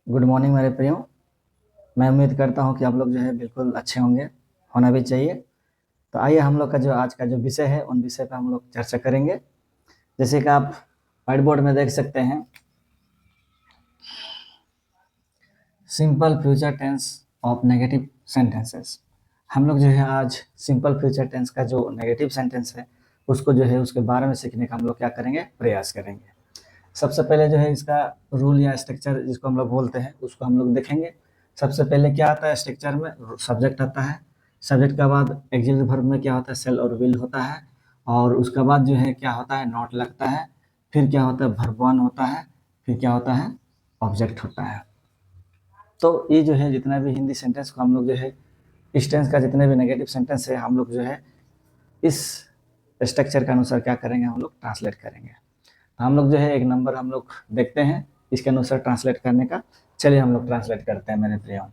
Good morning मेरे प्रियो। मैं उम्मीद करता हूँ कि आप लोग जो है बिल्कुल अच्छे होंगे, होना भी चाहिए। तो आइए हम लोग का जो आज का जो विषय है उन विषय पर हम लोग चर्चा करेंगे। जैसे कि आप व्हाइट बोर्ड में देख सकते हैं, simple future tense of negative sentences. हम लोग जो है आज सिंपल फ्यूचर टेंस का जो नेगेटिव सेंटेंस है उसको जो है उसके बारे में सीखने का हम लोग क्या करेंगे, प्रयास करेंगे। सबसे पहले जो है इसका रूल या स्ट्रक्चर जिसको हम लोग बोलते हैं उसको हम लोग देखेंगे। सबसे पहले क्या आता है स्ट्रक्चर में, सब्जेक्ट आता है। सब्जेक्ट के बाद एक्सिलरी वर्ब में क्या होता है, सेल और विल होता है। और उसके बाद जो है क्या होता है, नॉट लगता है। फिर क्या होता है, वर्ब वन होता है। फिर क्या होता है, ऑब्जेक्ट होता है। तो ये जो है जितना भी हिंदी सेंटेंस को हम लोग जो है इस टेंस का जितने भी नेगेटिव सेंटेंस है हम लोग जो है इस स्ट्रक्चर के अनुसार क्या करेंगे, हम लोग ट्रांसलेट करेंगे। हम लोग जो है एक नंबर हम लोग देखते हैं इसके अनुसार ट्रांसलेट करने का। चलिए हम लोग ट्रांसलेट करते हैं मेरे प्रियो।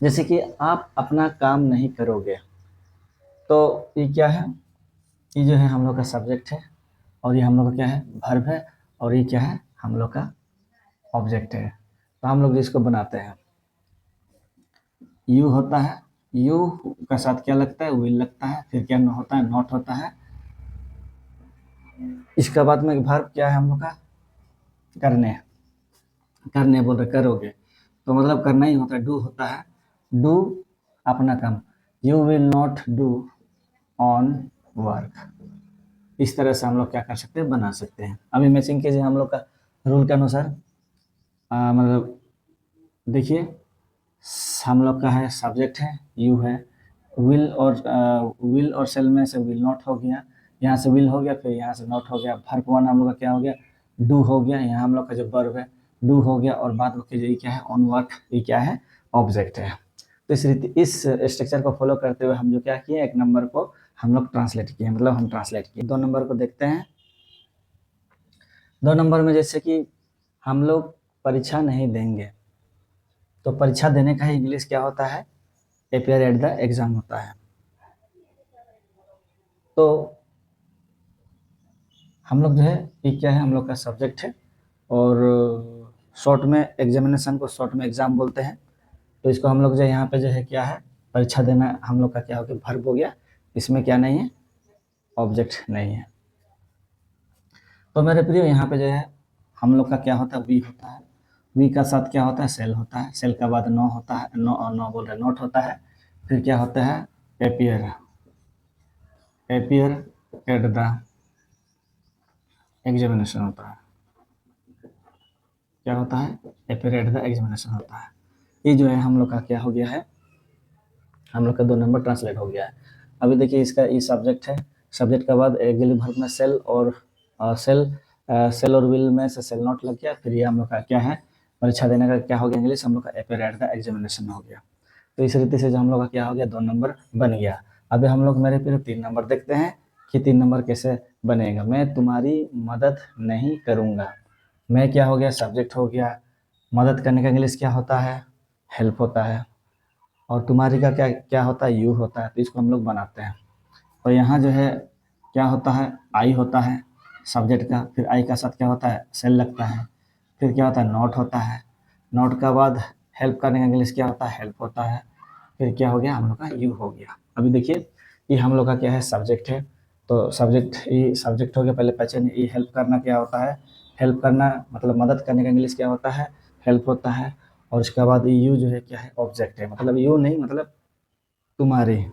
जैसे कि आप अपना काम नहीं करोगे, तो ये क्या है, ये जो है हम लोग का सब्जेक्ट है। और ये हम लोग का क्या है, वर्ब है। और ये क्या है, हम लोग का ऑब्जेक्ट है। तो हम लोग इसको बनाते हैं, यू होता है। यू का साथ क्या लगता है, विल लगता है। फिर क्या होता है, नॉट होता है। इसके बाद में वर्ब क्या है हम लोग का, करने। करने बोल रहे, करोगे तो मतलब करना ही होता है, डू होता है। डू अपना काम, you will not do on work. इस तरह से हम लोग क्या कर सकते हैं, बना सकते हैं। अभी मैचिंग कीजिए हम लोग का रूल के अनुसार। मतलब देखिए, हम लोग का है सब्जेक्ट है, यू है। विल और सेल में से विल नॉट हो गया, यहाँ से विल हो गया, फिर यहाँ से नॉट हो गया। वर्ब वन हम लोग का क्या हो गया, डू हो गया। यहाँ हम लोग का जो वर्ब है डू हो गया। और बाद में ये क्या है, ऑन वर्क, ये क्या है, ऑब्जेक्ट है। तो इस रीति इस स्ट्रक्चर को फॉलो करते हुए हम जो क्या किए, एक नंबर को हम लोग ट्रांसलेट किए, मतलब हम ट्रांसलेट किए। दो नंबर को देखते हैं। दो नंबर में जैसे कि हम लोग परीक्षा नहीं देंगे, तो परीक्षा देने का ही इंग्लिश क्या होता है, अपियर एट द एग्जाम होता है। तो हम लोग जो है ये क्या है, हम लोग का सब्जेक्ट है। और शॉर्ट में एग्जामिनेशन को शॉर्ट में एग्जाम बोलते हैं। तो इसको हम लोग जो यहाँ पे जो है क्या है, परीक्षा देना हम लोग का क्या हो गया, वर्ब हो गया। इसमें क्या नहीं है, ऑब्जेक्ट नहीं है। तो मेरे प्रिय यहाँ पे जो है हम लोग का क्या होता है, वी होता है। वी का साथ क्या होता है, सेल होता है। सेल के बाद नो होता है, नो नो बोल रहे, नोट होता है। फिर क्या होता है, appear. Appear at the examination होता है। क्या होता है, एपियर एट द एग्जामिनेशन होता है। ये जो है हम लोग का क्या हो गया है, हम लोग का दो नंबर ट्रांसलेट हो गया है। अभी देखिए इसका ये सब्जेक्ट है। सब्जेक्ट के बाद एक्सिलरी वर्ब में सेल और सेल, सेल और विल में से सेल नॉट लग गया। फिर ये हम लोग का क्या है, परीक्षा देने का क्या हो गया, इंग्लिश हम लोग का अपियर एट द एग्जामिनेशन हो गया। तो इस रीति से जो हम लोग का क्या हो गया, दो नंबर बन गया। अभी हम लोग मेरे फिर तीन नंबर देखते हैं कि तीन नंबर कैसे बनेगा। मैं तुम्हारी मदद नहीं करूँगा। मैं क्या हो गया, सब्जेक्ट हो गया। मदद करने का इंग्लिश क्या होता है, हेल्प होता है। और तुम्हारी का क्या क्या होता है, यू होता है। तो इसको हम लोग बनाते हैं। और यहाँ जो है क्या होता है, आई होता है सब्जेक्ट का। फिर आई का साथ क्या होता है, सेल लगता है। फिर क्या होता है, नॉट होता है। नॉट का बाद हेल्प करने का इंग्लिश क्या होता है, हेल्प होता है। फिर क्या हो गया, हम लोग का यू हो गया। अभी देखिए ये हम लोग का क्या है, सब्जेक्ट है। तो सब्जेक्ट, ये सब्जेक्ट हो गया। पहले पहचान, ये हेल्प करना क्या होता है, हेल्प करना मतलब मदद करने का इंग्लिश क्या होता है, हेल्प होता है। और उसके बाद यू जो है क्या है, ऑब्जेक्ट है। मतलब यू नहीं, मतलब तुम्हारी,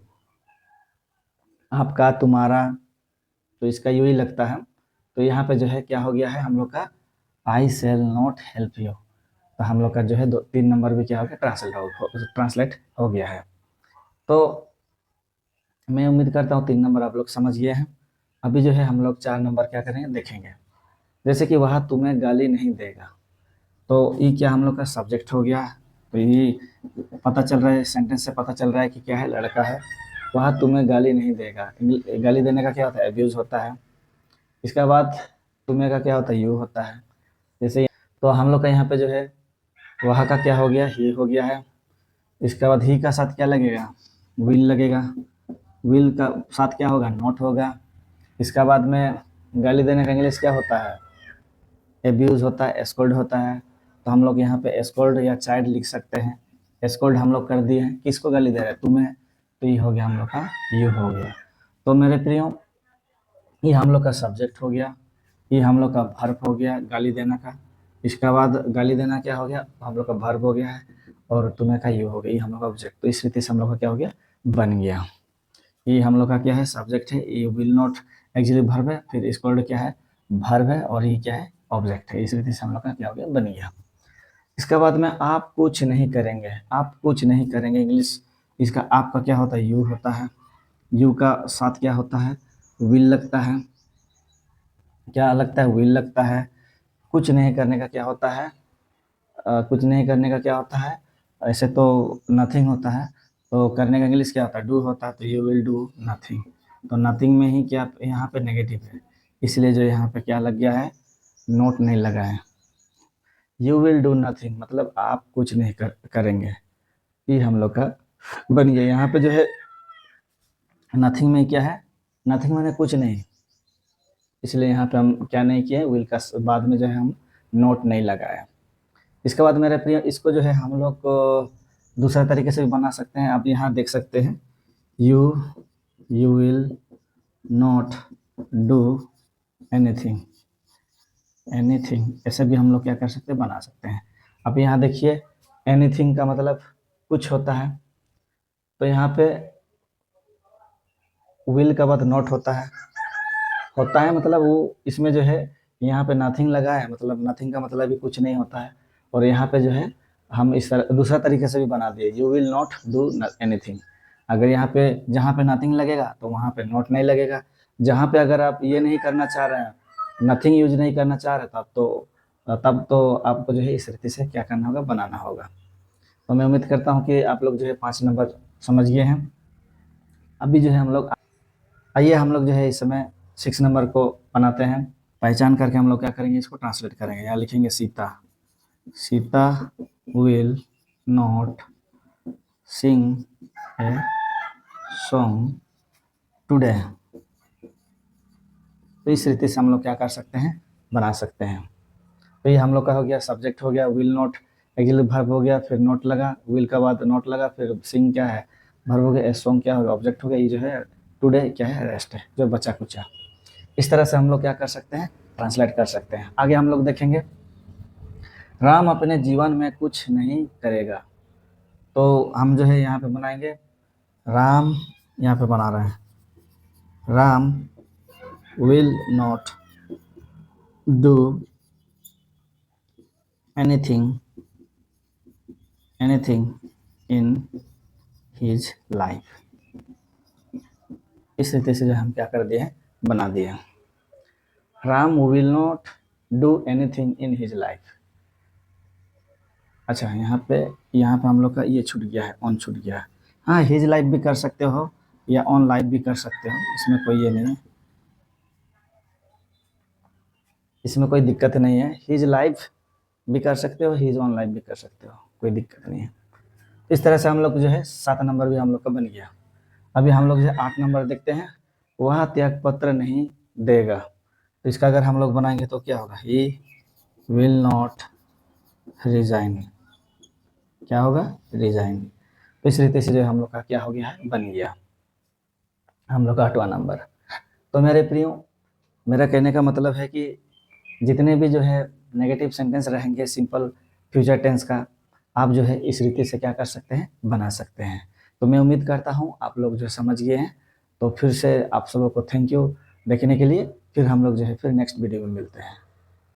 आपका, तुम्हारा। तो इसका यू ही लगता है। तो यहाँ पे जो है क्या हो गया है, हम लोग का आई सेल नॉट हेल्प यू। तो हम लोग का जो है दो तीन नंबर भी क्या हो गया, ट्रांसलेट हो गया है। तो मैं उम्मीद करता हूँ तीन नंबर आप लोग समझ गए हैं। अभी जो है हम लोग चार नंबर क्या करेंगे, देखेंगे। जैसे कि वह तुम्हें गाली नहीं देगा, तो ये क्या हम लोग का सब्जेक्ट हो गया। तो ये पता चल रहा है, सेंटेंस से पता चल रहा है कि क्या है, लड़का है। वह तुम्हें गाली नहीं देगा, गाली देने का क्या होता है, अब्यूज होता है। इसके बाद तुम्हें का क्या होता है, यू होता है। जैसे तो हम लोग का यहाँ पे जो है वह का क्या हो गया, ही हो गया है। इसके बाद ही का साथ क्या लगेगा, विल लगेगा। विल का साथ क्या होगा, नॉट होगा। इसका बाद में गाली देने का इंग्लिश क्या होता है, एब्यूज होता है, स्कोल्ड होता है। तो हम लोग यहाँ पे स्कोल्ड या चाइल्ड लिख सकते हैं। स्कोल्ड हम लोग कर दिए हैं, किसको गाली दे रहे हैं? तुम्हें। तो ये हो गया हम लोग का यू हो गया। तो मेरे प्रियो, ये हम लोग का सब्जेक्ट हो गया, ये हम लोग का वर्ब हो गया गाली देना का। इसके बाद गाली देना क्या हो गया? हम लोग का वर्ब हो गया है, और तुम्हें का यू हो गया, ये हम लोग का ऑब्जेक्ट। तो इस रीति से हम लोग का क्या हो गया? बन गया। ये हम लोग का क्या है? सब्जेक्ट है। ये विल नॉट एक्चुअली वर्ब है, फिर इसको क्या है? वर्ब है, और ये क्या है? ऑब्जेक्ट है। इस रीति से हम लोग का क्या हो गया? बन गया। इसके बाद में आप कुछ नहीं करेंगे, आप कुछ नहीं करेंगे इंग्लिश, इसका आपका क्या होता है? यू होता है। यू का साथ क्या होता है? विल लगता है। क्या लगता है? विल लगता है। कुछ नहीं करने का क्या होता है? कुछ नहीं करने का क्या होता है? ऐसे तो नथिंग होता है, तो करने का इंग्लिश क्या होता है? डू होता है। तो यू विल डू नथिंग। तो नथिंग में ही क्या यहाँ पे नेगेटिव है, इसलिए जो यहाँ पे क्या लग गया है? नोट नहीं लगा है। यू विल डू नथिंग मतलब आप कुछ नहीं करेंगे। ये हम लोग का बन गया। यहाँ पे जो है नथिंग में क्या है? नथिंग मैंने कुछ नहीं, इसलिए यहाँ पे हम क्या नहीं किए? विल का बाद में जो है हम नोट नहीं लगाया। इसके बाद मेरे प्रिय, इसको जो है हम लोग को दूसरा तरीके से भी बना सकते हैं। आप यहाँ देख सकते हैं, you will not do anything, anything ऐसे भी हम लोग क्या कर सकते हैं? बना सकते हैं। अब यहाँ देखिए, एनीथिंग का मतलब कुछ होता है, तो यहाँ पे विल का बाद नॉट होता है मतलब वो इसमें जो है यहाँ पे नथिंग लगा है, मतलब नथिंग का मतलब भी कुछ नहीं होता है। और यहाँ पे जो है हम इस तरह दूसरा तरीके से भी बना दिए, you will not do anything. अगर यहाँ पे जहाँ पे नथिंग लगेगा तो वहाँ पे नॉट नहीं लगेगा। जहाँ पे अगर आप ये नहीं करना चाह रहे हैं, नथिंग यूज नहीं करना चाह रहे, तब तो आपको जो है इस रीति से क्या करना होगा? बनाना होगा। तो मैं उम्मीद करता हूँ कि आप लोग जो है 5 नंबर समझ गए हैं। अभी जो है हम लोग, आइए हम लोग जो है इस समय 6 नंबर को बनाते हैं। पहचान करके हम लोग क्या करेंगे? इसको ट्रांसलेट करेंगे। यहाँ लिखेंगे Sita. Sita will not sing a song today. तो इस रीति से हम लोग क्या कर सकते हैं? बना सकते हैं। तो ये हम लोग का हो गया, सब्जेक्ट हो गया, विल नॉट एक्चुअली वर्ब हो गया, फिर नॉट लगा, विल का बाद नॉट लगा, फिर सिंग क्या है? वर्ब हो गया, ए सॉन्ग क्या होगा? ऑब्जेक्ट हो गया। ये जो है टुडे क्या है? रेस्ट है, जो बचा कुचा। इस तरह से हम लोग क्या कर सकते हैं? ट्रांसलेट कर सकते हैं। आगे हम लोग देखेंगे, राम अपने जीवन में कुछ नहीं करेगा। तो हम जो है यहाँ पे बनाएंगे, राम, यहाँ पे बना रहे हैं, Ram will not do anything in his life. इस रीति से जो हम क्या कर दिए हैं? बना दिए हैं। Ram will not do anything in his life. अच्छा, यहाँ पे हम लोग का ये छूट गया है, ऑन छूट गया है। हाँ, हिज लाइफ भी कर सकते हो या ऑन लाइफ भी कर सकते हो, इसमें कोई ये नहीं है, इसमें कोई दिक्कत नहीं है। हिज लाइफ भी कर सकते हो, हिज ऑन लाइफ भी कर सकते हो, कोई दिक्कत नहीं है। इस तरह से हम लोग जो है 7 नंबर भी हम लोग का बन गया। अभी हम लोग जो है 8 नंबर देखते हैं, वह त्याग पत्र नहीं देगा। तो इसका अगर हम लोग बनाएंगे तो क्या होगा? He will not resign. क्या होगा? रिजाइन। तो इस रीति से जो हम लोग का क्या हो गया है? बन गया हम लोग का 8वां नंबर। तो मेरे प्रियो, मेरा कहने का मतलब है कि जितने भी जो है नेगेटिव सेंटेंस रहेंगे सिंपल फ्यूचर टेंस का, आप जो है इस रीति से क्या कर सकते हैं? बना सकते हैं। तो मैं उम्मीद करता हूँ आप लोग जो समझ गए हैं। तो फिर से आप सबों को थैंक यू देखने के लिए। फिर हम लोग जो है फिर नेक्स्ट वीडियो में मिलते हैं।